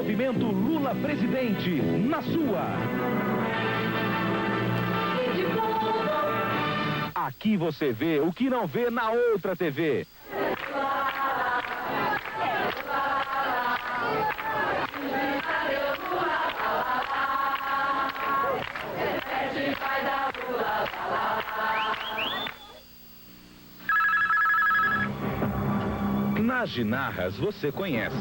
Movimento Lula Presidente, na sua. Aqui você vê o que não vê na outra TV. Nagi Narras você conhece.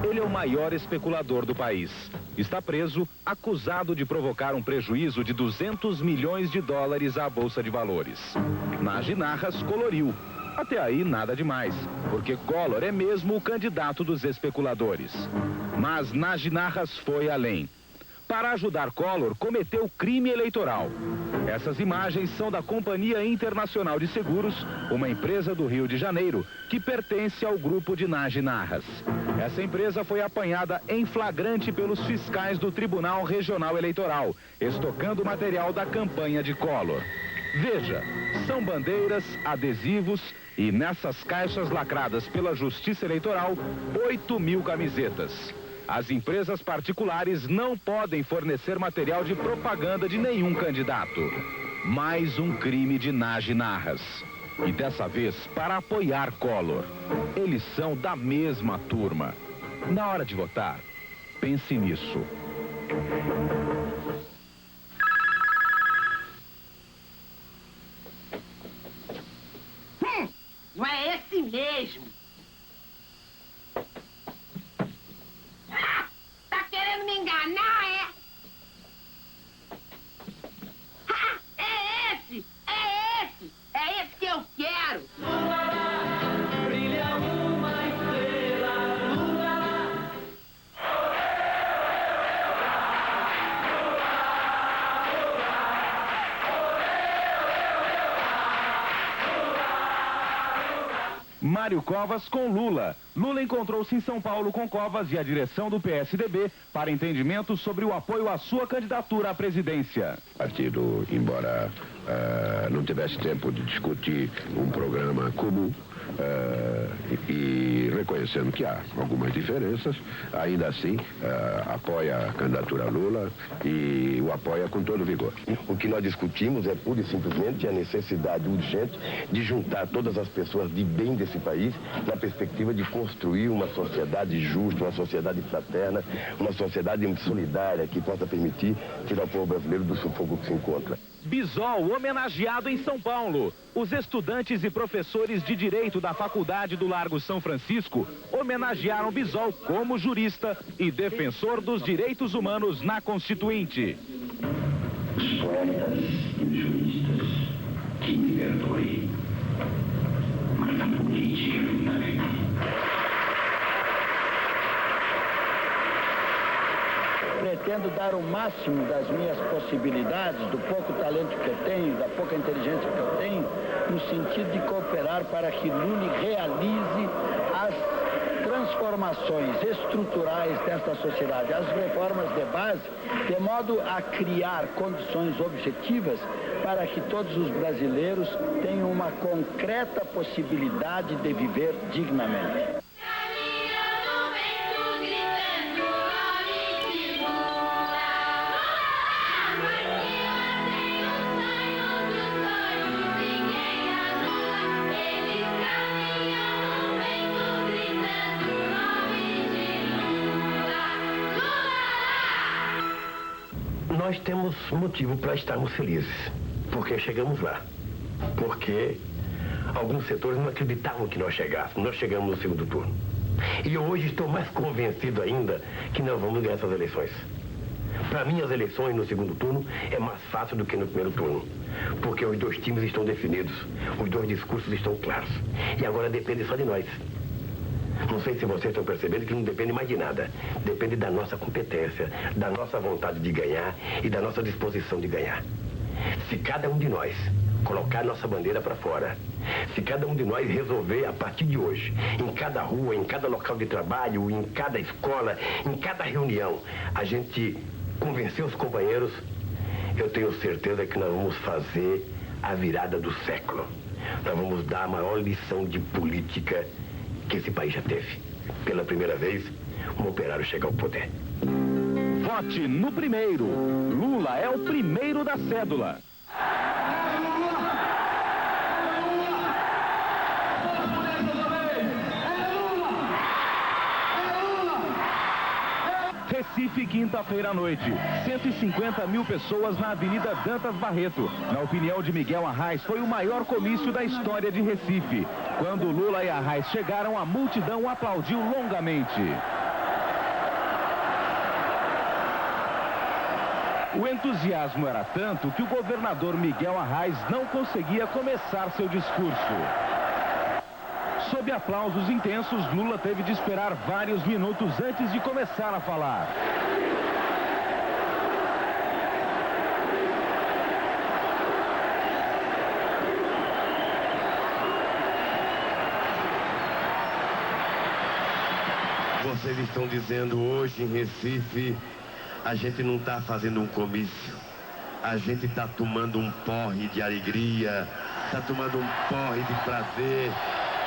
Ele é o maior especulador do país. Está preso, acusado de provocar um prejuízo de 200 milhões de dólares à Bolsa de Valores. Nagi Narras coloriu. Até aí nada demais, porque Collor é mesmo o candidato dos especuladores. Mas Nagi Narras foi além. Para ajudar Collor, cometeu crime eleitoral. Essas imagens são da Companhia Internacional de Seguros, uma empresa do Rio de Janeiro, que pertence ao grupo de Nagi Narras. Essa empresa foi apanhada em flagrante pelos fiscais do Tribunal Regional Eleitoral, estocando material da campanha de Collor. Veja, são bandeiras, adesivos e nessas caixas lacradas pela Justiça Eleitoral, 8.000 camisetas. As empresas particulares não podem fornecer material de propaganda de nenhum candidato. Mais um crime de Nagi Narras. E dessa vez para apoiar Collor. Eles são da mesma turma. Na hora de votar, pense nisso. Não é esse mesmo. Tá querendo me enganar, é? É esse! É esse! É esse que eu quero! Brilha uma estrela, Mário Covas com Lula. Lula encontrou-se em São Paulo com Covas e a direção do PSDB para entendimento sobre o apoio à sua candidatura à presidência. O partido, embora não tivesse tempo de discutir um programa comum, e reconhecendo que há algumas diferenças, ainda assim apoia a candidatura Lula e o apoia com todo vigor. O que nós discutimos é pura e simplesmente a necessidade urgente de juntar todas as pessoas de bem desse país na perspectiva de construir uma sociedade justa, uma sociedade fraterna, uma sociedade solidária que possa permitir tirar o povo brasileiro do sufoco que se encontra. Bisol homenageado em São Paulo. Os estudantes e professores de Direito da Faculdade do Largo São Francisco homenagearam Bisol como jurista e defensor dos direitos humanos na Constituinte. Os poetas e os juristas, que me perdoem, mas a política é fundamental. Pretendo dar o máximo das minhas possibilidades, do pouco talento que eu tenho, da pouca inteligência que eu tenho, no sentido de cooperar para que Lula realize as transformações estruturais desta sociedade, as reformas de base, de modo a criar condições objetivas para que todos os brasileiros tenham uma concreta possibilidade de viver dignamente. Nós temos motivo para estarmos felizes, porque chegamos lá. Porque alguns setores não acreditavam que nós chegássemos. Nós chegamos no segundo turno. E hoje estou mais convencido ainda que nós vamos ganhar essas eleições. Para mim, as eleições no segundo turno é mais fácil do que no primeiro turno. Porque os dois times estão definidos, os dois discursos estão claros. E agora depende só de nós. Não sei se vocês estão percebendo que não depende mais de nada. Depende da nossa competência, da nossa vontade de ganhar e da nossa disposição de ganhar. Se cada um de nós colocar nossa bandeira para fora, se cada um de nós resolver a partir de hoje, em cada rua, em cada local de trabalho, em cada escola, em cada reunião, a gente convencer os companheiros, eu tenho certeza que nós vamos fazer a virada do século. Nós vamos dar a maior lição de política que esse país já teve. Pela primeira vez, um operário chegar ao poder. Vote no primeiro. Lula é o primeiro da cédula. Recife, quinta-feira à noite. 150 mil pessoas na Avenida Dantas Barreto. Na opinião de Miguel Arraes, foi o maior comício da história de Recife. Quando Lula e Arraes chegaram, a multidão aplaudiu longamente. O entusiasmo era tanto que o governador Miguel Arraes não conseguia começar seu discurso. Sob aplausos intensos, Lula teve de esperar vários minutos antes de começar a falar. Vocês estão dizendo hoje em Recife, a gente não está fazendo um comício, a gente está tomando um porre de alegria, está tomando um porre de prazer,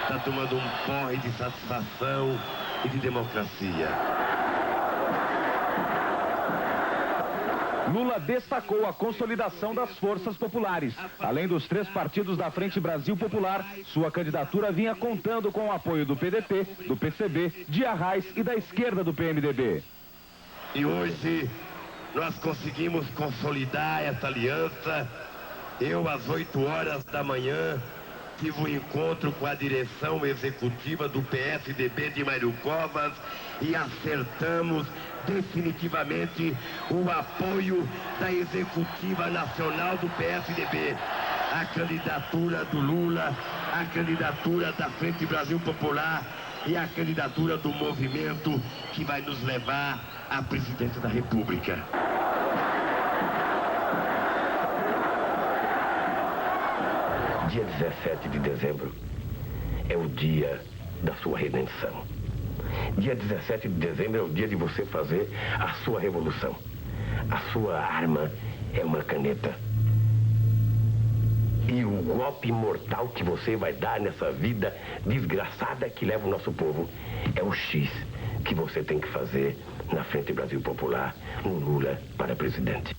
está tomando um porre de satisfação e de democracia. Lula destacou a consolidação das forças populares. Além dos 3 partidos da Frente Brasil Popular, sua candidatura vinha contando com o apoio do PDT, do PCB, de Arraes e da esquerda do PMDB. E hoje nós conseguimos consolidar essa aliança. Eu, às 8 horas da manhã, tive um encontro com a direção executiva do PSDB de Mário Covas e acertamos definitivamente o apoio da executiva nacional do PSDB. A candidatura do Lula, a candidatura da Frente Brasil Popular e a candidatura do movimento que vai nos levar à presidência da República. Dia 17 de dezembro é o dia da sua redenção. Dia 17 de dezembro é o dia de você fazer a sua revolução. A sua arma é uma caneta. E o golpe mortal que você vai dar nessa vida desgraçada que leva o nosso povo é o X que você tem que fazer na Frente Brasil Popular, no Lula para presidente.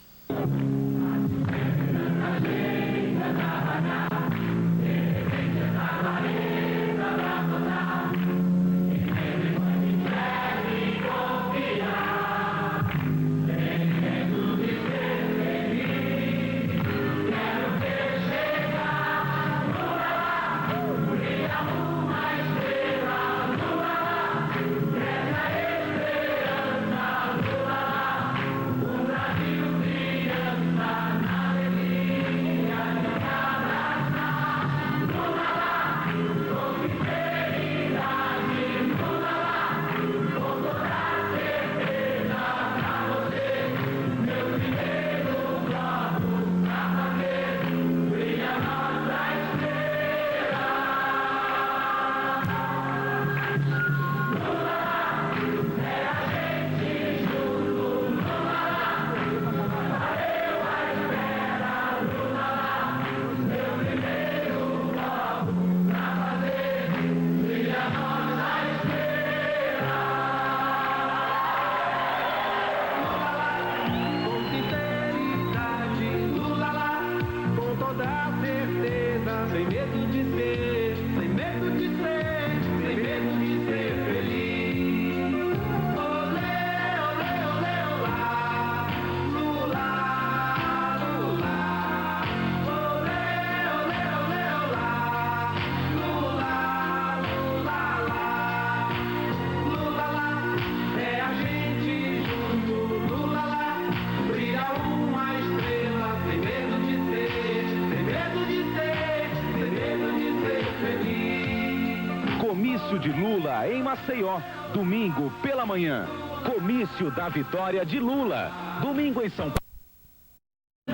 Comício de Lula em Maceió, domingo pela manhã. Comício da vitória de Lula, domingo em São Paulo.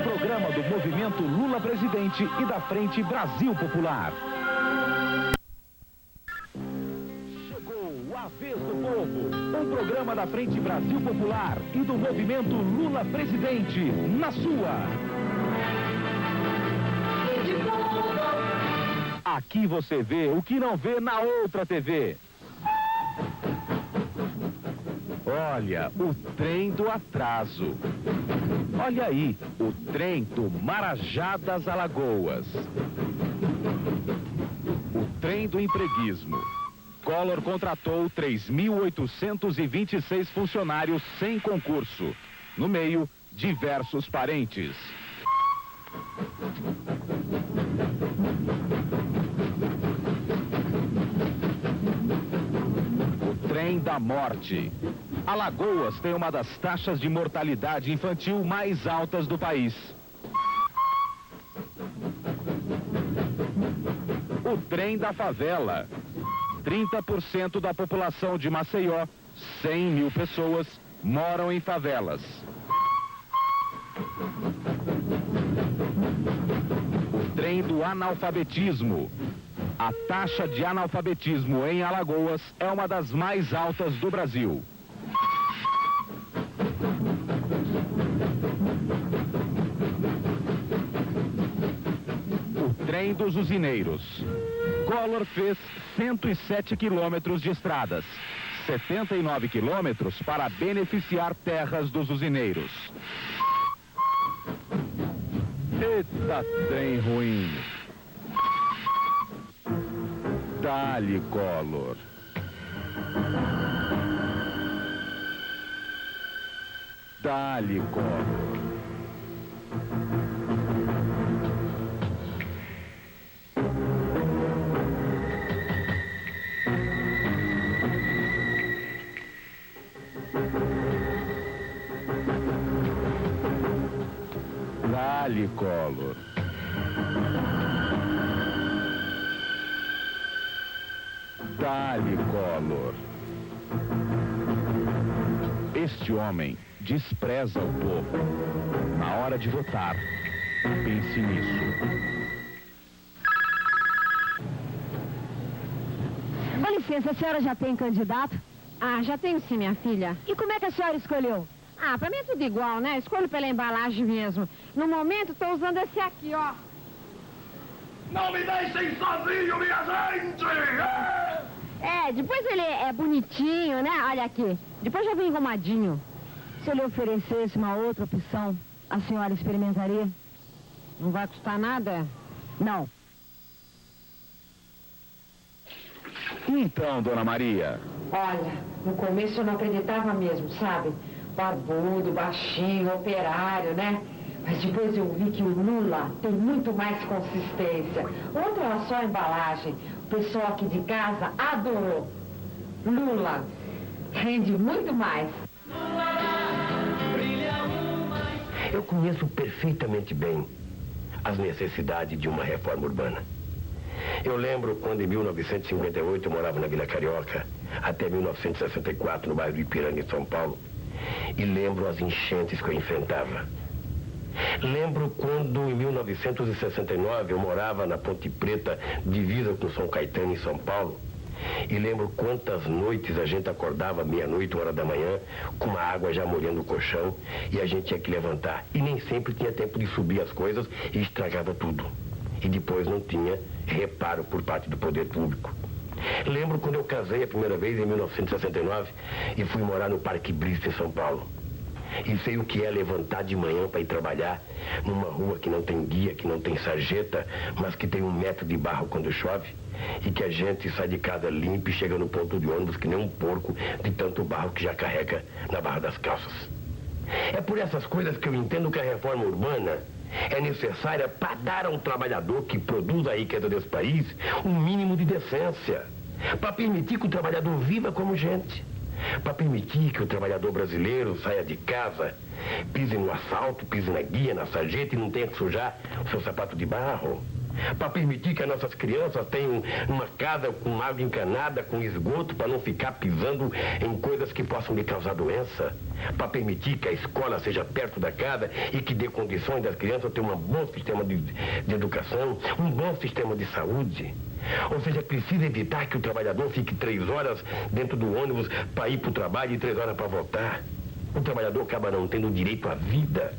Programa do Movimento Lula Presidente e da Frente Brasil Popular. Chegou a vez do povo, um programa da Frente Brasil Popular e do Movimento Lula Presidente, na sua. Aqui você vê o que não vê na outra TV. olha, o trem do atraso. Olha aí, o trem do Marajá das Alagoas. O trem do empreguismo. Collor contratou 3.826 funcionários sem concurso. No meio, diversos parentes. O trem da morte. Alagoas tem uma das taxas de mortalidade infantil mais altas do país. O trem da favela. 30% da população de Maceió, 100 mil pessoas, moram em favelas. O trem do analfabetismo. A taxa de analfabetismo em Alagoas é uma das mais altas do Brasil. O trem dos usineiros. Collor fez 107 quilômetros de estradas, 79 quilômetros para beneficiar terras dos usineiros. Eita, trem ruim. Dá-lhe, Collor. Dá-lhe, Collor. Dá-lhe, Collor. Dá-lhe, Collor. Este homem despreza o povo. Na hora de votar, pense nisso. Com licença, a senhora já tem candidato? Ah, já tenho sim, minha filha. E como é que a senhora escolheu? Ah, pra mim é tudo igual, né? Escolho pela embalagem mesmo. No momento, tô usando esse aqui, ó. Não me deixem sozinho, minha gente! Depois ele é bonitinho, né? Olha aqui. Depois já vem engomadinho. Se eu lhe oferecesse uma outra opção, a senhora experimentaria? Não vai custar nada? Não. Então, Dona Maria. Olha, no começo eu não acreditava mesmo, sabe? Barbudo, baixinho, operário, né? Mas depois eu vi que o Lula tem muito mais consistência. Ontem era só a embalagem. O pessoal aqui de casa adorou. Lula rende muito mais. Eu conheço perfeitamente bem as necessidades de uma reforma urbana. Eu lembro quando em 1958 eu morava na Vila Carioca, até 1964 no bairro do Ipiranga, em São Paulo. E lembro as enchentes que eu enfrentava. Lembro quando, em 1969, eu morava na Ponte Preta, divisa com São Caetano, em São Paulo. E lembro quantas noites a gente acordava meia-noite, 1 hora da manhã, com a água já molhando o colchão, e a gente tinha que levantar. E nem sempre tinha tempo de subir as coisas e estragava tudo. E depois não tinha reparo por parte do poder público. Lembro quando eu casei a primeira vez, em 1969, e fui morar no Parque Brista, em São Paulo. E sei o que é levantar de manhã para ir trabalhar numa rua que não tem guia, que não tem sarjeta, mas que tem 1 metro de barro quando chove, e que a gente sai de casa limpo e chega no ponto de ônibus que nem um porco de tanto barro que já carrega na barra das calças. É por essas coisas que eu entendo que a reforma urbana é necessária para dar a um trabalhador que produz a riqueza desse país um mínimo de decência, para permitir que o trabalhador viva como gente, para permitir que o trabalhador brasileiro saia de casa, pise no asfalto, pise na guia, na sarjeta e não tenha que sujar o seu sapato de barro, para permitir que as nossas crianças tenham uma casa com água encanada, com esgoto, para não ficar pisando em coisas que possam lhe causar doença, para permitir que a escola seja perto da casa e que dê condições das crianças ter um bom sistema de educação, um bom sistema de saúde. Ou seja, precisa evitar que o trabalhador fique 3 horas dentro do ônibus para ir para o trabalho e 3 horas para voltar. O trabalhador acaba não tendo direito à vida.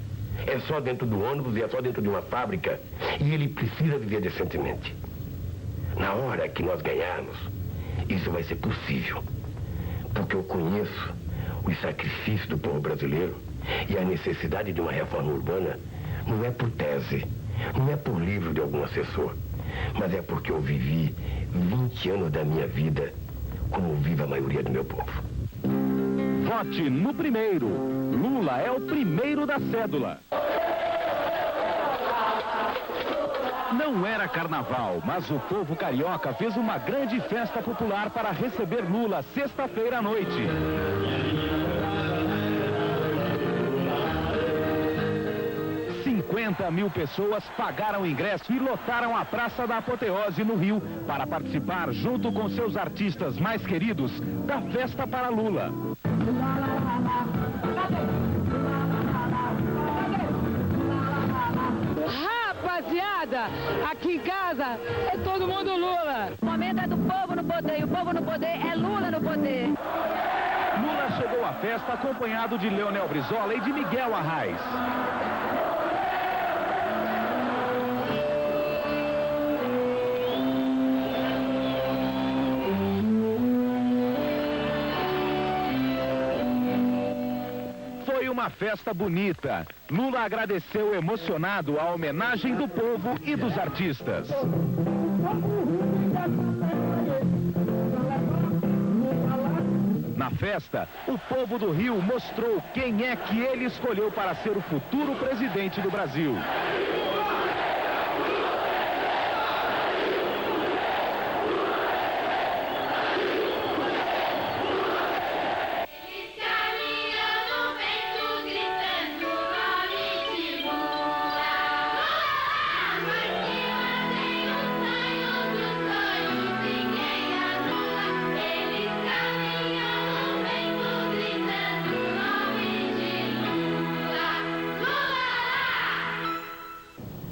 É só dentro do ônibus e é só dentro de uma fábrica. E ele precisa viver decentemente. Na hora que nós ganharmos, isso vai ser possível. Porque eu conheço os sacrifícios do povo brasileiro e a necessidade de uma reforma urbana não é por tese, não é por livro de algum assessor, mas é porque eu vivi 20 anos da minha vida como vive a maioria do meu povo. Vote no primeiro. Lula é o primeiro da cédula. Não era carnaval, mas o povo carioca fez uma grande festa popular para receber Lula sexta-feira à noite. mil pessoas pagaram ingresso e lotaram a Praça da Apoteose no Rio para participar junto com seus artistas mais queridos da festa para Lula. Rapaziada, aqui em casa é todo mundo Lula. O momento é do povo no poder, e o povo no poder é Lula no poder. Lula chegou à festa acompanhado de Leonel Brizola e de Miguel Arraes. Foi uma festa bonita. Lula agradeceu emocionado a homenagem do povo e dos artistas. Na festa, o povo do Rio mostrou quem é que ele escolheu para ser o futuro presidente do Brasil.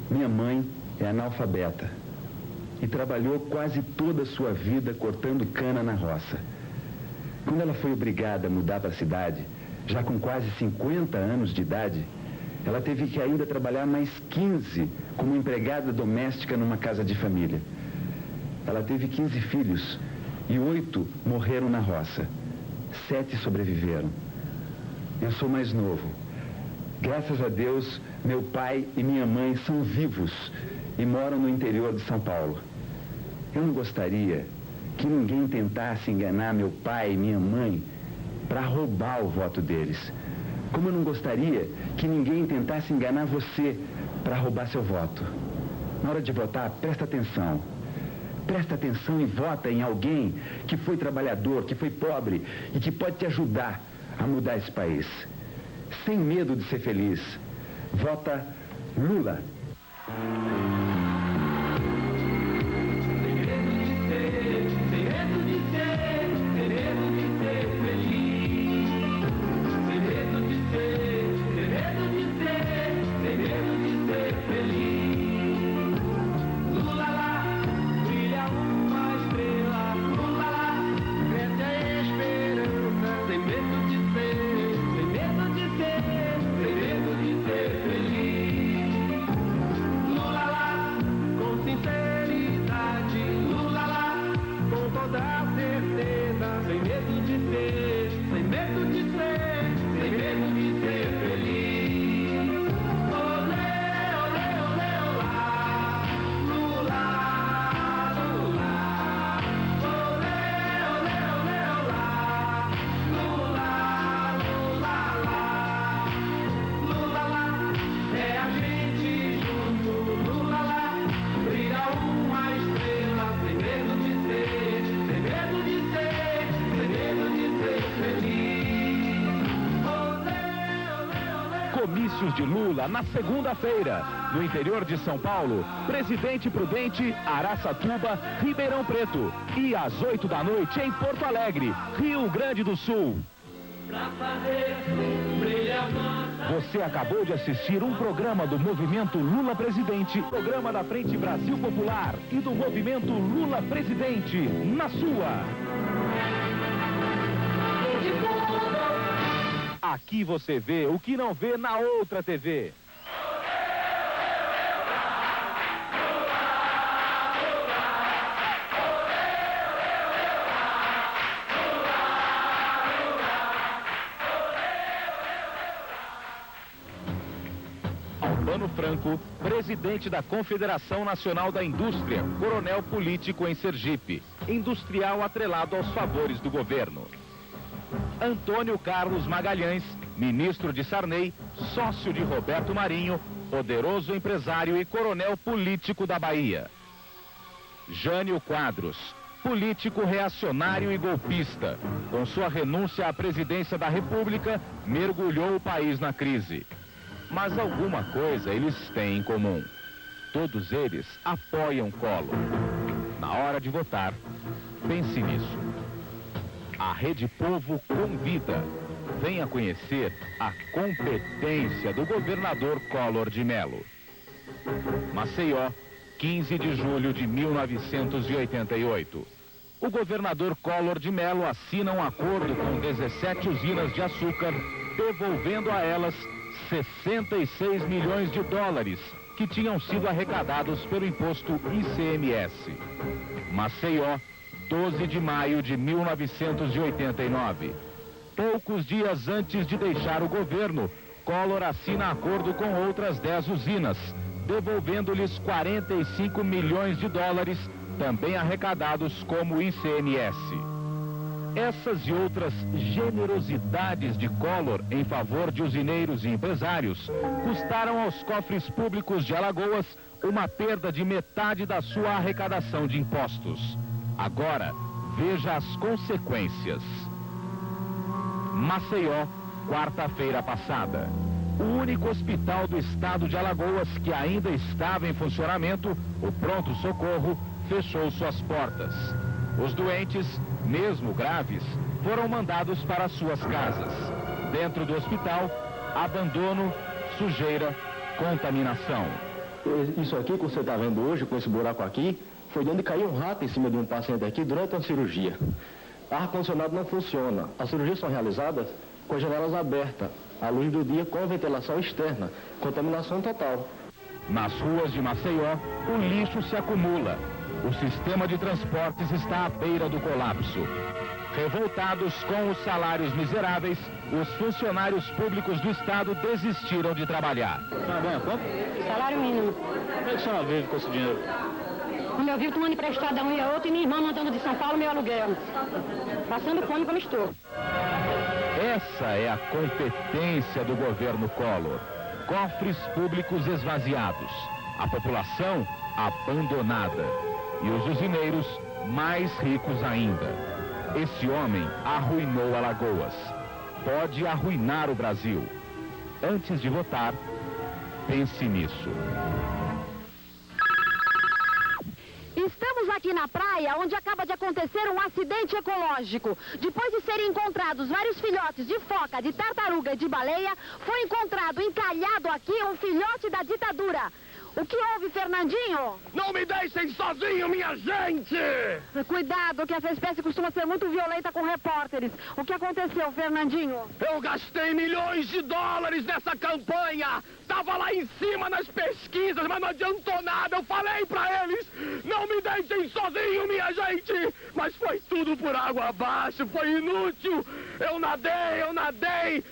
Minha mãe é analfabeta e trabalhou quase toda a sua vida cortando cana na roça. Quando ela foi obrigada a mudar para a cidade, já com quase 50 anos de idade, ela teve que ainda trabalhar mais 15 como empregada doméstica numa casa de família. Ela teve 15 filhos e 8 morreram na roça. 7 sobreviveram. Eu sou mais novo. Graças a Deus, meu pai e minha mãe são vivos e moram no interior de São Paulo. Eu não gostaria que ninguém tentasse enganar meu pai e minha mãe para roubar o voto deles. Como eu não gostaria que ninguém tentasse enganar você para roubar seu voto. Na hora de votar, presta atenção. Presta atenção e vota em alguém que foi trabalhador, que foi pobre e que pode te ajudar a mudar esse país. Sem medo de ser feliz. Vota Lula. Comícios de Lula na segunda-feira, no interior de São Paulo, Presidente Prudente, Araçatuba, Ribeirão Preto. E às 8 da noite em Porto Alegre, Rio Grande do Sul. Você acabou de assistir um programa do Movimento Lula Presidente, programa da Frente Brasil Popular e do Movimento Lula Presidente, na sua. Aqui você vê o que não vê na outra TV. Albano Franco, presidente da Confederação Nacional da Indústria, coronel político em Sergipe, industrial atrelado aos favores do governo. Antônio Carlos Magalhães, ministro de Sarney, sócio de Roberto Marinho, poderoso empresário e coronel político da Bahia. Jânio Quadros, político reacionário e golpista. Com sua renúncia à presidência da República, mergulhou o país na crise. Mas alguma coisa eles têm em comum. Todos eles apoiam Collor. Na hora de votar, pense nisso. A Rede Povo convida. Venha conhecer a competência do governador Collor de Mello. Maceió, 15 de julho de 1988. O governador Collor de Mello assina um acordo com 17 usinas de açúcar, devolvendo a elas 66 milhões de dólares que tinham sido arrecadados pelo imposto ICMS. Maceió, 12 de maio de 1989. Poucos dias antes de deixar o governo, Collor assina acordo com outras 10 usinas, devolvendo-lhes 45 milhões de dólares, também arrecadados como ICMS. Essas e outras generosidades de Collor em favor de usineiros e empresários custaram aos cofres públicos de Alagoas uma perda de metade da sua arrecadação de impostos. Agora, veja as consequências. Maceió, quarta-feira passada. O único hospital do estado de Alagoas que ainda estava em funcionamento, o pronto-socorro, fechou suas portas. Os doentes, mesmo graves, foram mandados para suas casas. Dentro do hospital, abandono, sujeira, contaminação. Isso aqui que você está vendo hoje, com esse buraco aqui, foi de onde caiu um rato em cima de um paciente aqui durante a cirurgia. Ar-condicionado não funciona. As cirurgias são realizadas com as janelas abertas, à luz do dia, com ventilação externa. Contaminação total. Nas ruas de Maceió, o lixo se acumula. O sistema de transportes está à beira do colapso. Revoltados com os salários miseráveis, os funcionários públicos do estado desistiram de trabalhar. Tá bom, quanto? Salário mínimo. Como é que a senhora vive com esse dinheiro? Como eu vivo tomando emprestado a um e a outro, e minha irmã mandando de São Paulo meu aluguel. Passando fome como estou. Essa é a competência do governo Collor. Cofres públicos esvaziados. A população abandonada. E os usineiros mais ricos ainda. Esse homem arruinou Alagoas. Pode arruinar o Brasil. Antes de votar, pense nisso. Estamos aqui na praia, onde acaba de acontecer um acidente ecológico. Depois de serem encontrados vários filhotes de foca, de tartaruga e de baleia, foi encontrado encalhado aqui um filhote da ditadura. O que houve, Fernandinho? Não me deixem sozinho, minha gente! Cuidado, que essa espécie costuma ser muito violenta com repórteres. O que aconteceu, Fernandinho? Eu gastei milhões de dólares nessa campanha! Tava lá em cima nas pesquisas, mas não adiantou nada. Eu falei pra eles, não me deixem sozinho, minha gente! Mas foi tudo por água abaixo, foi inútil! Eu nadei,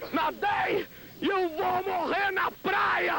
e eu vou morrer na praia!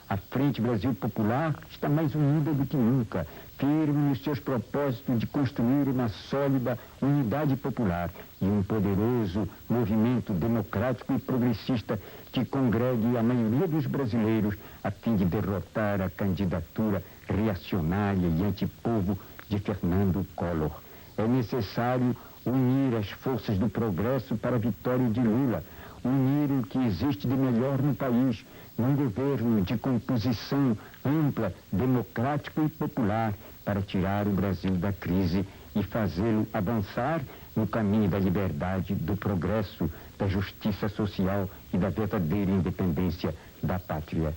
A Frente Brasil Popular está mais unida do que nunca, firme nos seus propósitos de construir uma sólida unidade popular e um poderoso movimento democrático e progressista que congregue a maioria dos brasileiros a fim de derrotar a candidatura reacionária e antipovo de Fernando Collor. É necessário unir as forças do progresso para a vitória de Lula, unir o que existe de melhor no país, num governo de composição ampla, democrático e popular, para tirar o Brasil da crise e fazê-lo avançar no caminho da liberdade, do progresso, da justiça social e da verdadeira independência da pátria.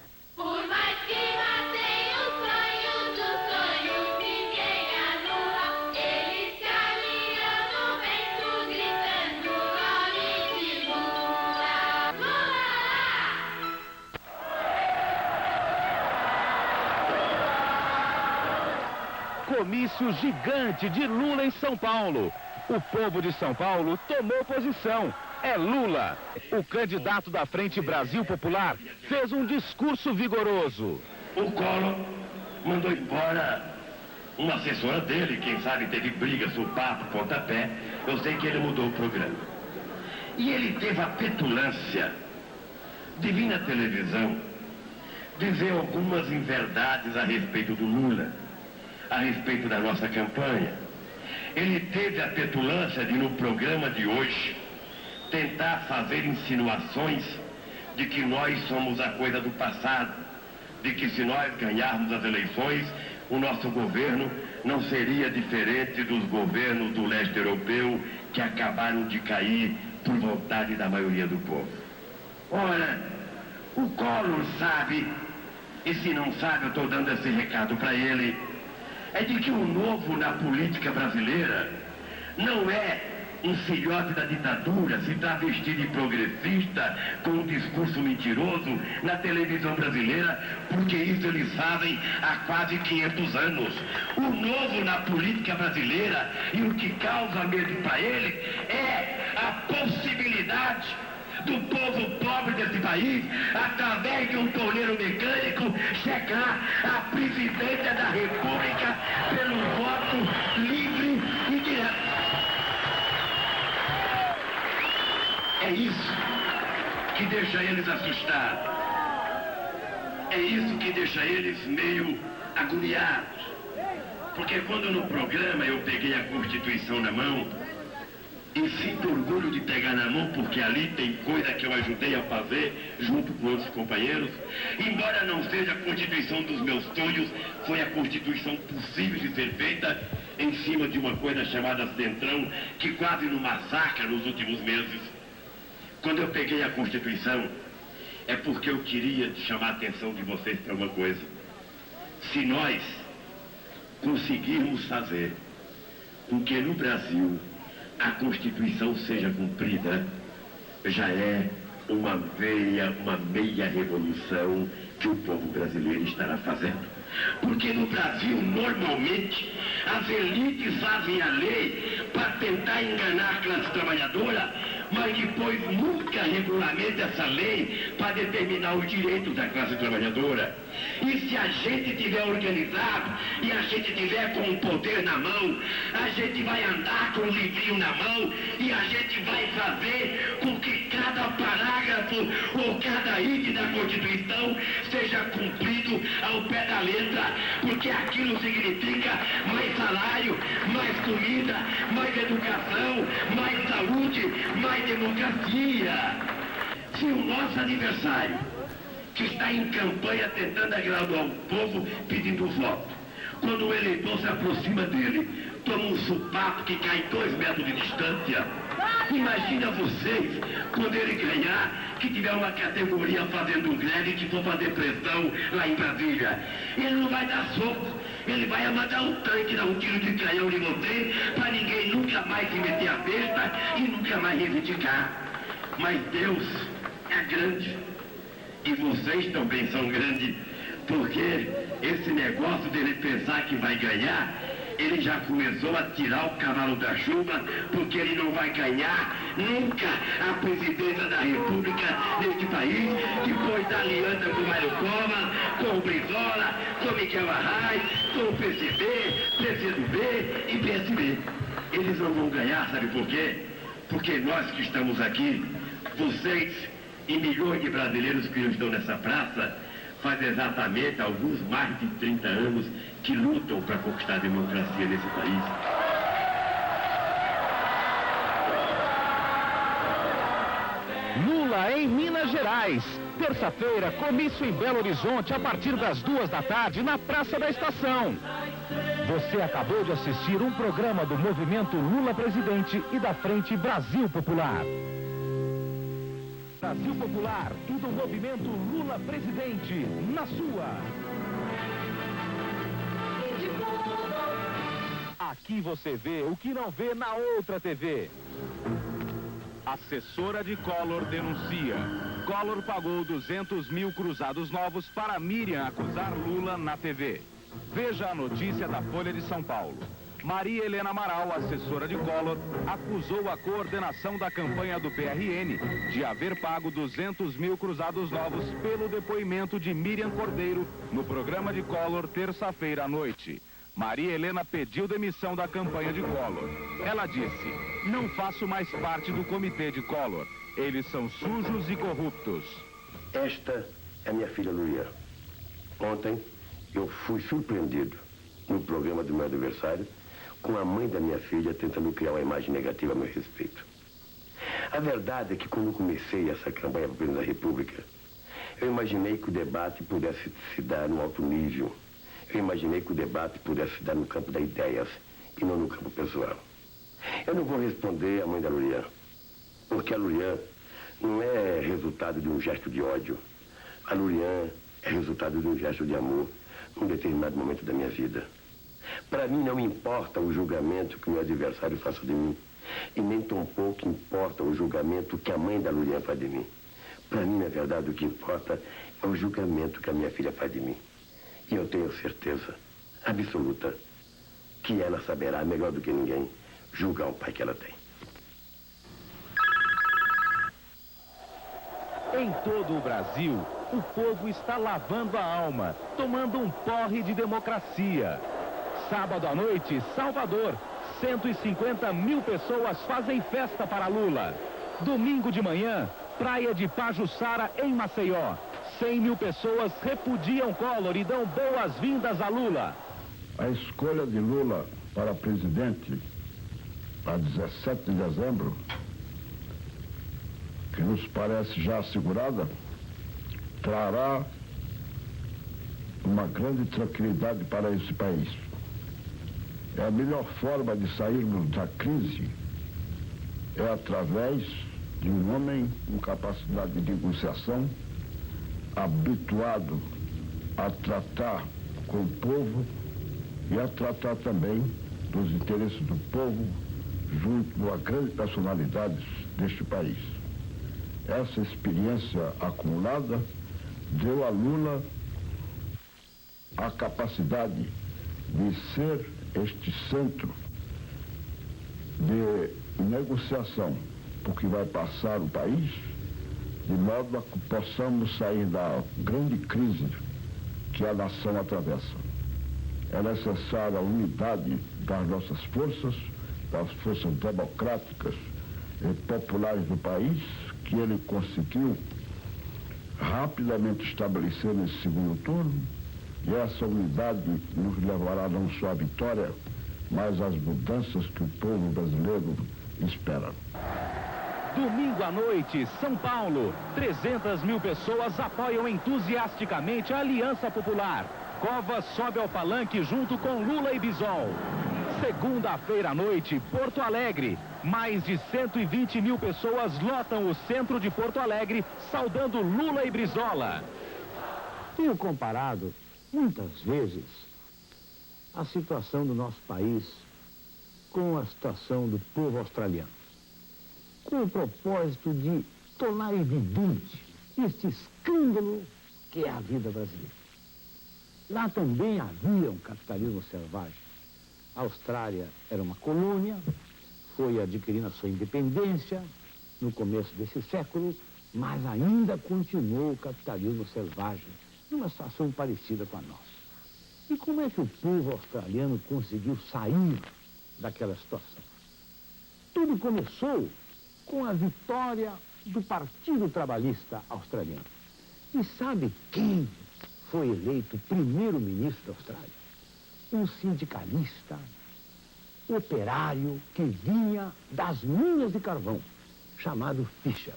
Comício gigante de Lula em São Paulo. O povo de São Paulo tomou posição. é Lula. O candidato da Frente Brasil Popular fez um discurso vigoroso. O Collor mandou embora uma assessora dele, quem sabe teve briga, sopapo, pontapé. Eu sei que ele mudou o programa. E ele teve a petulância de vir na televisão dizer algumas inverdades a respeito do Lula, a respeito da nossa campanha. Ele teve a petulância de, no programa de hoje, tentar fazer insinuações de que nós somos a coisa do passado, de que se nós ganharmos as eleições, o nosso governo não seria diferente dos governos do leste europeu que acabaram de cair por vontade da maioria do povo. Ora, o Collor sabe, e se não sabe, eu estou dando esse recado para ele, é de que o novo na política brasileira não é um filhote da ditadura se travestir de progressista com um discurso mentiroso na televisão brasileira, porque isso eles fazem há quase 500 anos. O novo na política brasileira e o que causa medo para ele é a possibilidade do povo pobre desse país, através de um torneiro mecânico, chegar à presidência da República pelo voto livre e direto. É isso que deixa eles assustados. É isso que deixa eles meio agoniados. Porque quando no programa eu peguei a Constituição na mão, e sinto orgulho de pegar na mão, porque ali tem coisa que eu ajudei a fazer junto com outros companheiros. Embora não seja a Constituição dos meus sonhos, foi a Constituição possível de ser feita em cima de uma coisa chamada Centrão, que quase nos massacra nos últimos meses. Quando eu peguei a Constituição, é porque eu queria chamar a atenção de vocês para uma coisa. Se nós conseguirmos fazer com que no Brasil a Constituição seja cumprida, já é uma meia revolução que o povo brasileiro estará fazendo. Porque no Brasil, normalmente, as elites fazem a lei para tentar enganar a classe trabalhadora, mas depois nunca regulamenta essa lei para determinar os direitos da classe trabalhadora. E se a gente tiver organizado e a gente tiver com o poder na mão, a gente vai andar com o livrinho na mão e a gente vai fazer com que cada parágrafo ou cada item da Constituição seja cumprido ao pé da letra, porque aquilo significa mais salário, mais comida, mais educação, mais saúde, mais democracia. Se o nosso adversário, que está em campanha tentando agradar o povo pedindo voto, quando o eleitor se aproxima dele, toma um sopapo que cai 2 metros de distância, imagina vocês, quando ele ganhar, que tiver uma categoria fazendo greve, que for fazer pressão lá em Brasília. Ele não vai dar soco, ele vai mandar um tanque, dar um tiro de canhão de vocês, para ninguém nunca mais se meter a besta e nunca mais reivindicar. Mas Deus é grande, e vocês também são grandes, porque esse negócio dele pensar que vai ganhar, ele já começou a tirar o cavalo da chuva, porque ele não vai ganhar nunca a presidência da República deste país, depois da aliança com o Mário Cova, com o Brizola, com o Miguel Arraes, com o PCB, PCdoB e PSB. Eles não vão ganhar, sabe por quê? Porque nós que estamos aqui, vocês e milhões de brasileiros que estão nessa praça, faz exatamente alguns mais de 30 anos que lutam para conquistar a democracia nesse país. Lula em Minas Gerais. Terça-feira, comício em Belo Horizonte a partir das 2 da tarde na Praça da Estação. Você acabou de assistir um programa do Movimento Lula Presidente e da Frente Brasil Popular. Brasil Popular e do Movimento Lula Presidente, na sua. Aqui você vê o que não vê na outra TV. Assessora de Collor denuncia. Collor pagou 200 mil cruzados novos para Miriam acusar Lula na TV. Veja a notícia da Folha de São Paulo. Maria Helena Amaral, assessora de Collor, acusou a coordenação da campanha do PRN de haver pago 200 mil cruzados novos pelo depoimento de Miriam Cordeiro no programa de Collor terça-feira à noite. Maria Helena pediu demissão da campanha de Collor. Ela disse: "Não faço mais parte do comitê de Collor. Eles são sujos e corruptos." Esta é minha filha Lulia. Ontem eu fui surpreendido no programa do meu adversário com a mãe da minha filha tentando criar uma imagem negativa a meu respeito. A verdade é que quando eu comecei essa campanha para o presidente da República, eu imaginei que o debate pudesse se dar no alto nível. Eu imaginei que o debate pudesse se dar no campo das ideias e não no campo pessoal. Eu não vou responder à mãe da Lulian, porque a Lulian não é resultado de um gesto de ódio. A Lulian é resultado de um gesto de amor num determinado momento da minha vida. Para mim não importa o julgamento que o meu adversário faça de mim, e nem tampouco importa o julgamento que a mãe da Lulian faz de mim. Para mim, na verdade, o que importa é o julgamento que a minha filha faz de mim. E eu tenho certeza absoluta que ela saberá, melhor do que ninguém, julgar o pai que ela tem. Em todo o Brasil, o povo está lavando a alma, tomando um porre de democracia. Sábado à noite, Salvador, 150 mil pessoas fazem festa para Lula. Domingo de manhã, praia de Pajuçara, em Maceió. 100 mil pessoas repudiam Collor e dão boas-vindas a Lula. A escolha de Lula para presidente, a 17 de dezembro, que nos parece já assegurada, trará uma grande tranquilidade para esse país. É a melhor forma de sairmos da crise é através de um homem com capacidade de negociação, habituado a tratar com o povo e a tratar também dos interesses do povo junto a grandes personalidades deste país. Essa experiência acumulada deu a Lula a capacidade de ser este centro de negociação, porque vai passar o país de modo a que possamos sair da grande crise que a nação atravessa. É necessária a unidade das nossas forças, das forças democráticas e populares do país, que ele conseguiu rapidamente estabelecer nesse segundo turno, e essa unidade nos levará não só à vitória, mas às mudanças que o povo brasileiro espera. Domingo à noite, São Paulo, 300 mil pessoas apoiam entusiasticamente a Aliança Popular. Covas sobe ao palanque junto com Lula e Bisol. Segunda-feira à noite, Porto Alegre. Mais de 120 mil pessoas lotam o centro de Porto Alegre, saudando Lula e Brizola. Tenho comparado, muitas vezes, a situação do nosso país com a situação do povo australiano, com o propósito de tornar evidente este escândalo que é a vida brasileira. Lá também havia um capitalismo selvagem. A Austrália era uma colônia, foi adquirindo a sua independência no começo desse século, mas ainda continuou o capitalismo selvagem, numa situação parecida com a nossa. E como é que o povo australiano conseguiu sair daquela situação? Tudo começou com a vitória do Partido Trabalhista Australiano. E sabe quem foi eleito primeiro-ministro da Austrália? Um sindicalista, operário que vinha das minas de carvão, chamado Fisher.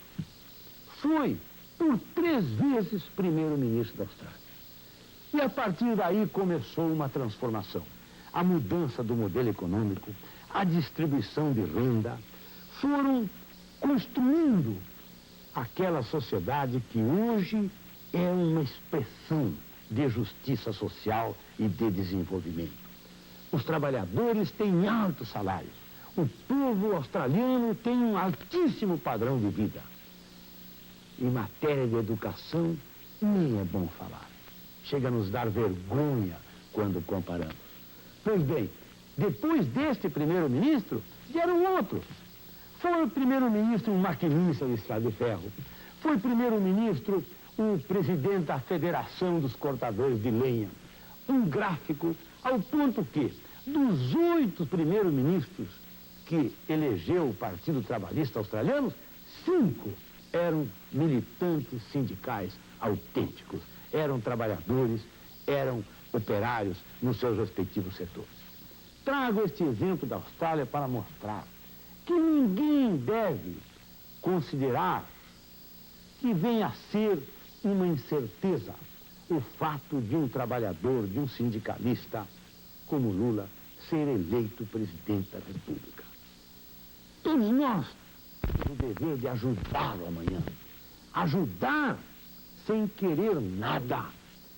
Foi por 3 vezes primeiro-ministro da Austrália. E a partir daí começou uma transformação. A mudança do modelo econômico, a distribuição de renda, foram construindo aquela sociedade que hoje é uma expressão de justiça social e de desenvolvimento. Os trabalhadores têm altos salários. O povo australiano tem um altíssimo padrão de vida. Em matéria de educação, nem é bom falar. Chega a nos dar vergonha quando comparamos. Pois bem, Depois deste primeiro-ministro, vieram outros. Foi o primeiro-ministro um maquinista de estrada de ferro. Foi primeiro-ministro o presidente da Federação dos Cortadores de Lenha. Um gráfico ao ponto que, dos 8 primeiros-ministros que elegeu o Partido Trabalhista Australiano, 5 eram militantes sindicais autênticos. Eram trabalhadores, eram operários nos seus respectivos setores. Trago este exemplo da Austrália para mostrar que ninguém deve considerar que venha a ser uma incerteza o fato de um trabalhador, de um sindicalista como Lula, ser eleito presidente da República. Todos nós temos o dever de ajudá-lo amanhã. Ajudar sem querer nada.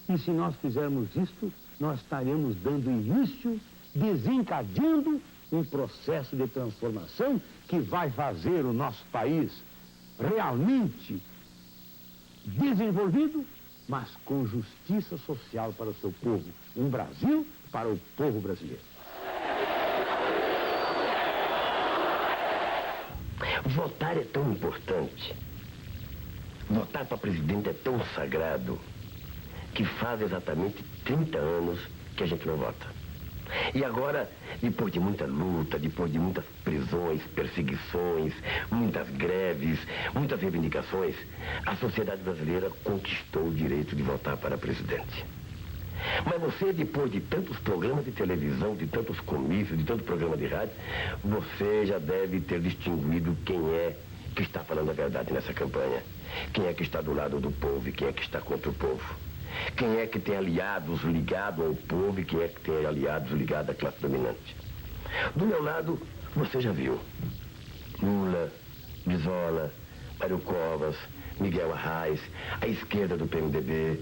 E se nós fizermos isto, nós estaremos dando início, desencadeando um processo de transformação que vai fazer o nosso país realmente desenvolvido, mas com justiça social para o seu povo. Um Brasil para o povo brasileiro. Votar é tão importante. Votar para presidente é tão sagrado que faz exatamente 30 anos que a gente não vota. E agora, depois de muita luta, depois de muitas prisões, perseguições, muitas greves, muitas reivindicações, a sociedade brasileira conquistou o direito de votar para presidente. Mas você, depois de tantos programas de televisão, de tantos comícios, de tanto programa de rádio, você já deve ter distinguido quem é que está falando a verdade nessa campanha. Quem é que está do lado do povo e quem é que está contra o povo. Quem é que tem aliados ligados ao povo e quem é que tem aliados ligados à classe dominante. Do meu lado, você já viu. Lula, Brizola, Mário Covas, Miguel Arraes, a esquerda do PMDB,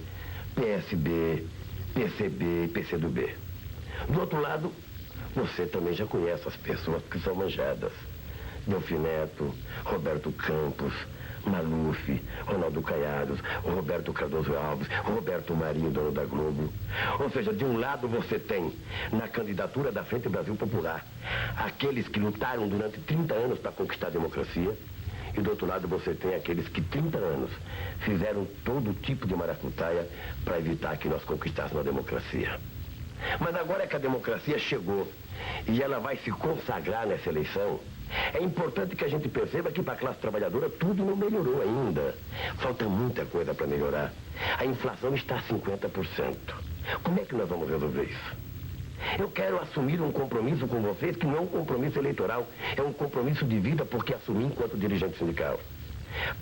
PSD, PCB, PCdoB. Do outro lado, você também já conhece as pessoas que são manjadas. Delfim Neto, Roberto Campos, Maluf, Ronaldo Caiados, Roberto Cardoso Alves, Roberto Marinho, dono da Globo. Ou seja, de um lado você tem, na candidatura da Frente Brasil Popular, aqueles que lutaram durante 30 anos para conquistar a democracia, e do outro lado você tem aqueles que 30 anos fizeram todo tipo de maracutaia para evitar que nós conquistássemos a democracia. Mas agora que a democracia chegou e ela vai se consagrar nessa eleição, é importante que a gente perceba que para a classe trabalhadora tudo não melhorou ainda. Falta muita coisa para melhorar. A inflação está a 50%. Como é que nós vamos resolver isso? Eu quero assumir um compromisso com vocês que não é um compromisso eleitoral, é um compromisso de vida porque assumi enquanto dirigente sindical.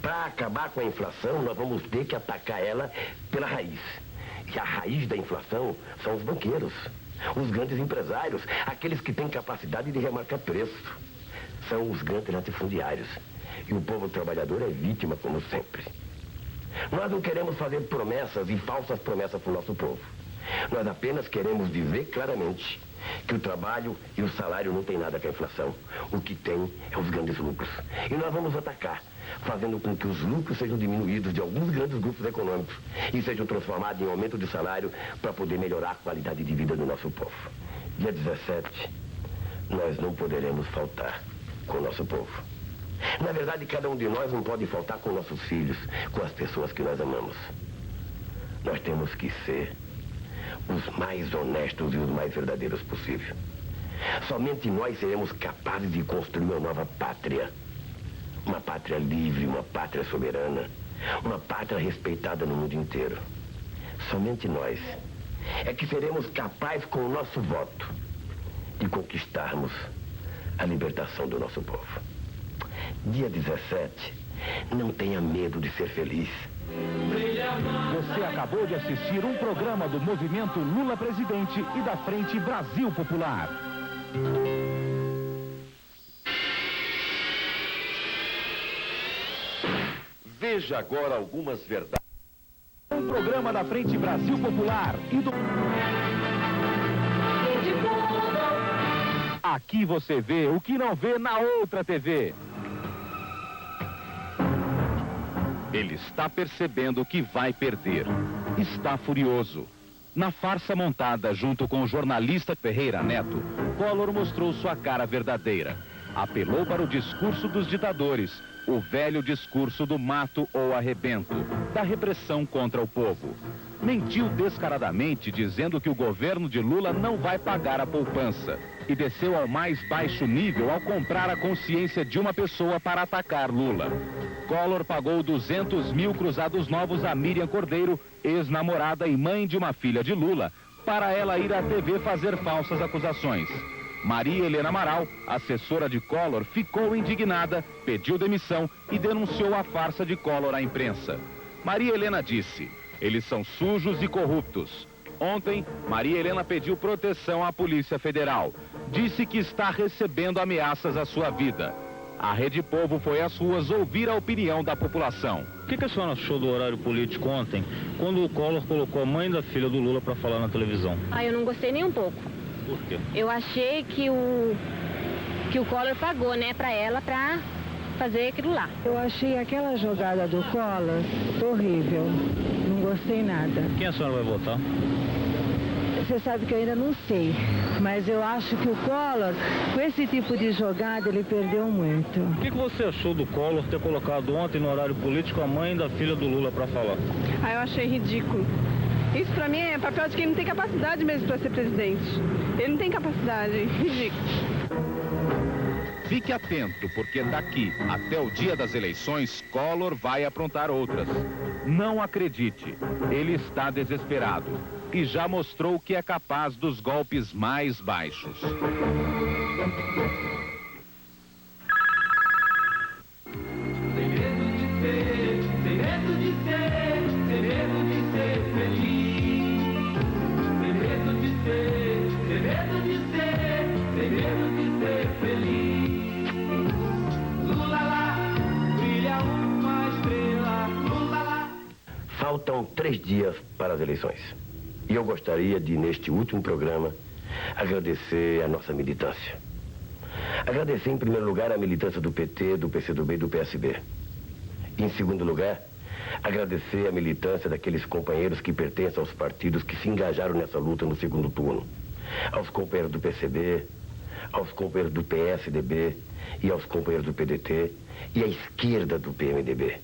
Para acabar com a inflação, nós vamos ter que atacar ela pela raiz. E a raiz da inflação são os banqueiros, os grandes empresários, aqueles que têm capacidade de remarcar preço. São os grandes latifundiários. E o povo trabalhador é vítima, como sempre. Nós não queremos fazer promessas e falsas promessas para o nosso povo. Nós apenas queremos dizer claramente que o trabalho e o salário não tem nada com a inflação. O que tem é os grandes lucros. E nós vamos atacar, fazendo com que os lucros sejam diminuídos de alguns grandes grupos econômicos e sejam transformados em aumento de salário para poder melhorar a qualidade de vida do nosso povo. Dia 17, nós não poderemos faltar com o nosso povo. Na verdade, cada um de nós não pode faltar com nossos filhos, com as pessoas que nós amamos. Nós temos que ser os mais honestos e os mais verdadeiros possível. Somente nós seremos capazes de construir uma nova pátria. Uma pátria livre, uma pátria soberana, uma pátria respeitada no mundo inteiro. Somente nós é que seremos capazes, com o nosso voto, de conquistarmos a libertação do nosso povo. Dia 17, não tenha medo de ser feliz. Você acabou de assistir um programa do Movimento Lula Presidente e da Frente Brasil Popular. Veja agora algumas verdades. Um programa da Frente Brasil Popular e do... Aqui você vê o que não vê na outra TV. Ele está percebendo que vai perder. Está furioso. Na farsa montada junto com o jornalista Ferreira Neto, Collor mostrou sua cara verdadeira. Apelou para o discurso dos ditadores, o velho discurso do mato ou arrebento, da repressão contra o povo. Mentiu descaradamente dizendo que o governo de Lula não vai pagar a poupança e desceu ao mais baixo nível ao comprar a consciência de uma pessoa para atacar Lula. Collor pagou 200 mil cruzados novos a Miriam Cordeiro, ex-namorada e mãe de uma filha de Lula, para ela ir à TV fazer falsas acusações. Maria Helena Amaral, assessora de Collor, ficou indignada, pediu demissão e denunciou a farsa de Collor à imprensa. Maria Helena disse: eles são sujos e corruptos. Ontem, Maria Helena pediu proteção à Polícia Federal. Disse que está recebendo ameaças à sua vida. A Rede Povo foi às ruas ouvir a opinião da população. O que a senhora achou do horário político ontem, quando o Collor colocou a mãe da filha do Lula para falar na televisão? Eu não gostei nem um pouco. Por quê? Eu achei que o Collor pagou, né, para ela, para fazer aquilo lá. Eu achei aquela jogada do Collor horrível. Não gostei nada. Quem a senhora vai votar? Você sabe que eu ainda não sei, mas eu acho que o Collor, com esse tipo de jogada, ele perdeu muito. O que você achou do Collor ter colocado ontem no horário político a mãe da filha do Lula para falar? Eu achei ridículo. Isso pra mim é papel de quem não tem capacidade mesmo para ser presidente. Ele não tem capacidade, ridículo. Fique atento, porque daqui até o dia das eleições, Collor vai aprontar outras. Não acredite, ele está desesperado e já mostrou que é capaz dos golpes mais baixos. Faltam 3 dias para as eleições. E eu gostaria de, neste último programa, agradecer a nossa militância. Agradecer, em primeiro lugar, a militância do PT, do PCdoB e do PSB. E, em segundo lugar, agradecer a militância daqueles companheiros que pertencem aos partidos que se engajaram nessa luta no segundo turno. Aos companheiros do PCB, aos companheiros do PSDB e aos companheiros do PDT e à esquerda do PMDB.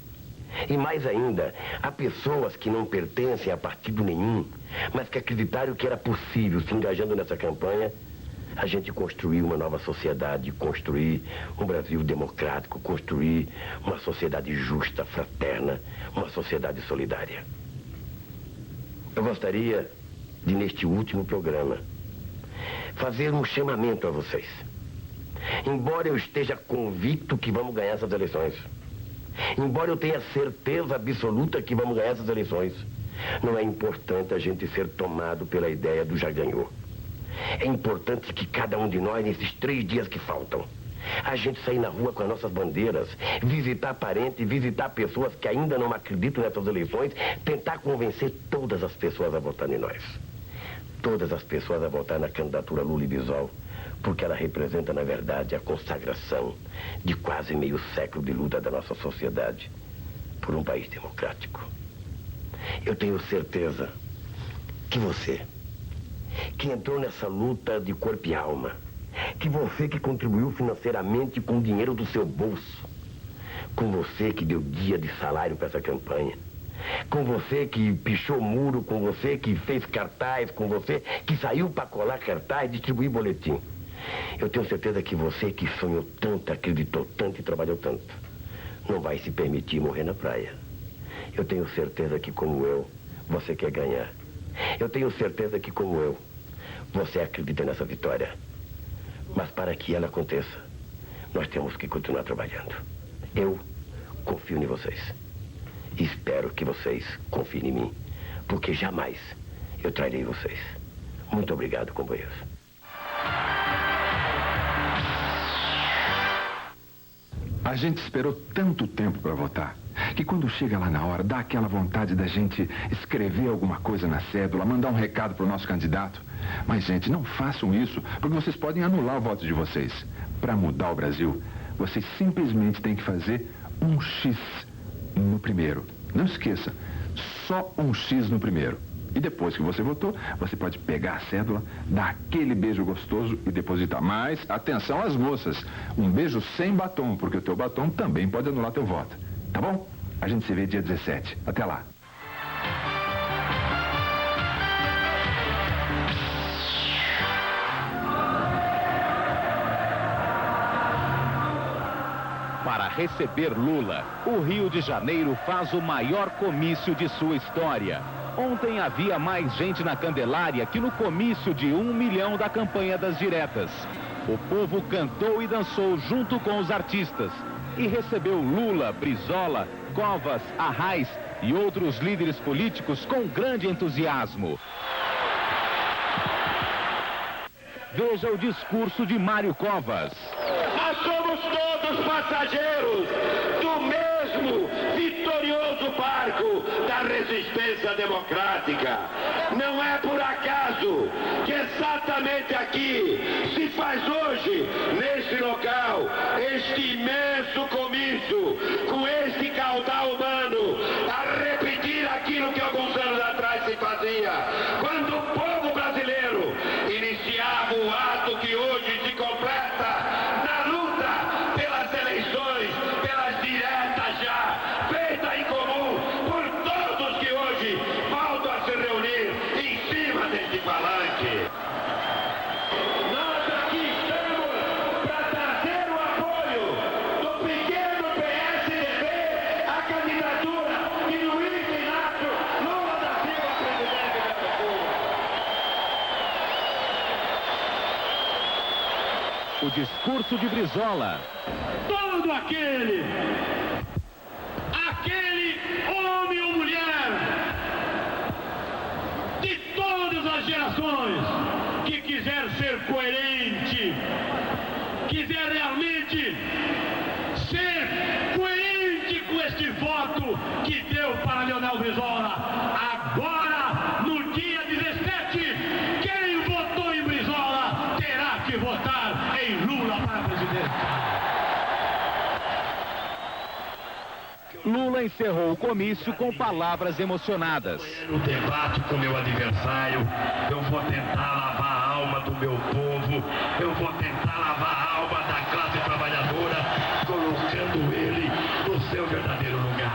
E mais ainda, há pessoas que não pertencem a partido nenhum, mas que acreditaram que era possível, se engajando nessa campanha, a gente construir uma nova sociedade, construir um Brasil democrático, construir uma sociedade justa, fraterna, uma sociedade solidária. Eu gostaria de, neste último programa, fazer um chamamento a vocês. Embora eu esteja convicto que vamos ganhar essas eleições, embora eu tenha certeza absoluta que vamos ganhar essas eleições, não é importante a gente ser tomado pela ideia do já ganhou. É importante que cada um de nós, nesses 3 dias que faltam, a gente sair na rua com as nossas bandeiras, visitar parentes, visitar pessoas que ainda não acreditam nessas eleições, tentar convencer todas as pessoas a votar em nós. Todas as pessoas a votar na candidatura Lula e Bisol, porque ela representa, na verdade, a consagração de quase meio século de luta da nossa sociedade por um país democrático. Eu tenho certeza que você, que entrou nessa luta de corpo e alma, que você que contribuiu financeiramente com o dinheiro do seu bolso, com você que deu dia de salário para essa campanha, com você que pichou muro, com você que fez cartaz, com você que saiu para colar cartaz e distribuir boletim. Eu tenho certeza que você que sonhou tanto, acreditou tanto e trabalhou tanto, não vai se permitir morrer na praia. Eu tenho certeza que, como eu, você quer ganhar. Eu tenho certeza que, como eu, você acredita nessa vitória. Mas para que ela aconteça, nós temos que continuar trabalhando. Eu confio em vocês. E espero que vocês confiem em mim, porque jamais eu trairei vocês. Muito obrigado, companheiros. A gente esperou tanto tempo para votar, que quando chega lá na hora, dá aquela vontade da gente escrever alguma coisa na cédula, mandar um recado para o nosso candidato. Mas, gente, não façam isso, porque vocês podem anular o voto de vocês. Para mudar o Brasil, vocês simplesmente têm que fazer um X no primeiro. Não esqueça, só um X no primeiro. E depois que você votou, você pode pegar a cédula, dar aquele beijo gostoso e depositar. Mas, atenção às moças, um beijo sem batom, porque o teu batom também pode anular teu voto. Tá bom? A gente se vê dia 17. Até lá. Para receber Lula, o Rio de Janeiro faz o maior comício de sua história. Ontem havia mais gente na Candelária que no comício de 1 milhão da campanha das diretas. O povo cantou e dançou junto com os artistas e recebeu Lula, Brizola, Covas, Arraes e outros líderes políticos com grande entusiasmo. Veja o discurso de Mário Covas. Nós somos todos passageiros do mesmo vitorioso barco da resistência democrática. Não é por acaso que exatamente aqui se faz hoje, nesse local, este imenso comício, com este caudal humano, a repetir aquilo que alguns anos atrás se fazia, quando o povo brasileiro iniciava o ato que hoje se completa na luta pelas eleições, pelas diretas já, feita em comum por todos que hoje voltam a se reunir em cima deste palanque. Nós aqui estamos para trazer o apoio do pequeno PSDB à candidatura de Luiz Inácio Lula da Silva, presidente da República. O discurso de Brizola. Todo aquele homem ou mulher de todas as gerações que quiser ser coerente, quiser realmente ser coerente com este voto que deu para Leonel Brizola, agora, no dia 17, quem votou em Brizola terá que votar em Lula para presidente. Lula encerrou o comício com palavras emocionadas. No debate com meu adversário, eu vou tentar lavar a alma do meu povo, eu vou tentar lavar a alma da classe trabalhadora, colocando ele no seu verdadeiro lugar.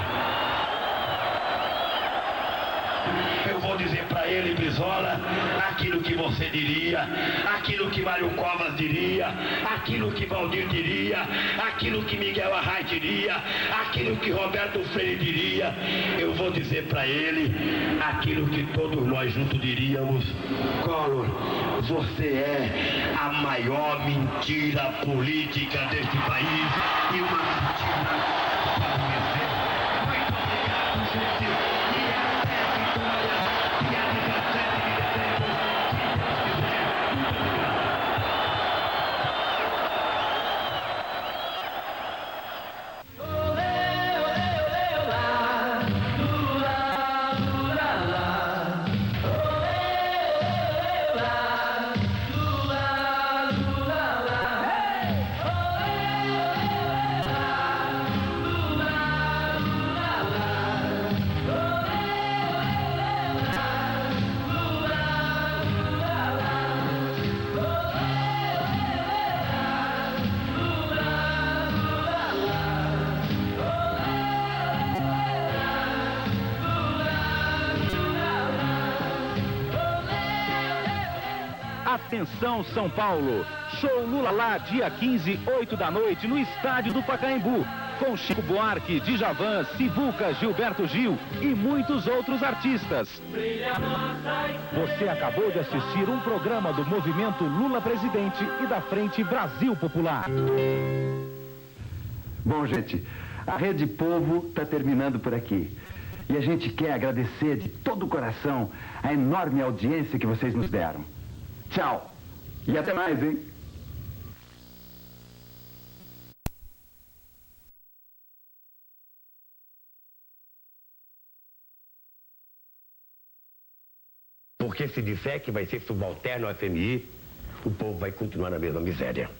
Eu vou dizer para ele, Brizola, aquilo que você diria, aquilo que Mário Covas diria, aquilo que Valdir diria, aquilo que Miguel Arraes diria, aquilo que Roberto Freire diria. Eu vou dizer para ele aquilo que todos nós juntos diríamos: Collor, você é a maior mentira política deste país e uma mentira para vencer. Muito obrigado, gente. Atenção, São Paulo! Show Lula lá, dia 15, 8 da noite, no estádio do Pacaembu. Com Chico Buarque, Djavan, Sivuca, Gilberto Gil e muitos outros artistas. Você acabou de assistir um programa do Movimento Lula Presidente e da Frente Brasil Popular. Bom, gente, a Rede Povo está terminando por aqui. E a gente quer agradecer de todo o coração a enorme audiência que vocês nos deram. Tchau. E até mais, hein? Porque se disser que vai ser subalterno ao FMI, o povo vai continuar na mesma miséria.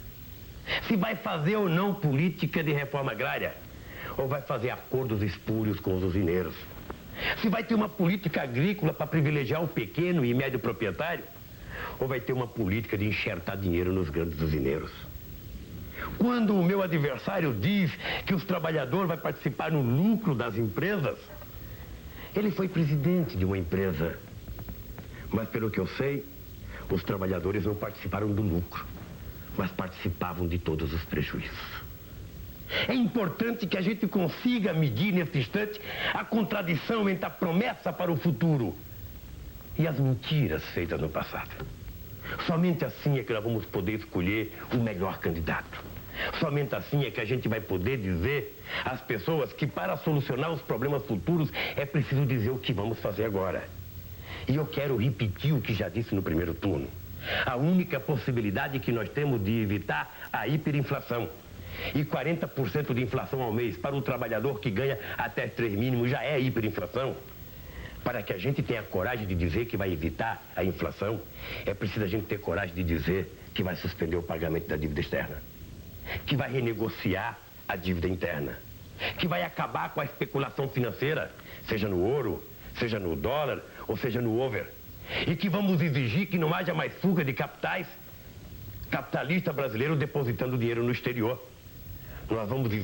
Se vai fazer ou não política de reforma agrária, ou vai fazer acordos espúrios com os usineiros. Se vai ter uma política agrícola para privilegiar o pequeno e médio proprietário, ou vai ter uma política de enxertar dinheiro nos grandes usineiros. Quando o meu adversário diz que os trabalhadores vão participar no lucro das empresas, ele foi presidente de uma empresa. Mas pelo que eu sei, os trabalhadores não participaram do lucro, mas participavam de todos os prejuízos. É importante que a gente consiga medir nesse instante a contradição entre a promessa para o futuro e as mentiras feitas no passado. Somente assim é que nós vamos poder escolher o melhor candidato. Somente assim é que a gente vai poder dizer às pessoas que para solucionar os problemas futuros é preciso dizer o que vamos fazer agora. E eu quero repetir o que já disse no primeiro turno. A única possibilidade que nós temos de evitar a hiperinflação. E 40% de inflação ao mês para o trabalhador que ganha até 3 mínimos já é hiperinflação. Para que a gente tenha coragem de dizer que vai evitar a inflação, é preciso a gente ter coragem de dizer que vai suspender o pagamento da dívida externa, que vai renegociar a dívida interna, que vai acabar com a especulação financeira, seja no ouro, seja no dólar ou seja no over, e que vamos exigir que não haja mais fuga de capitais, capitalista brasileiro depositando dinheiro no exterior. Nós vamos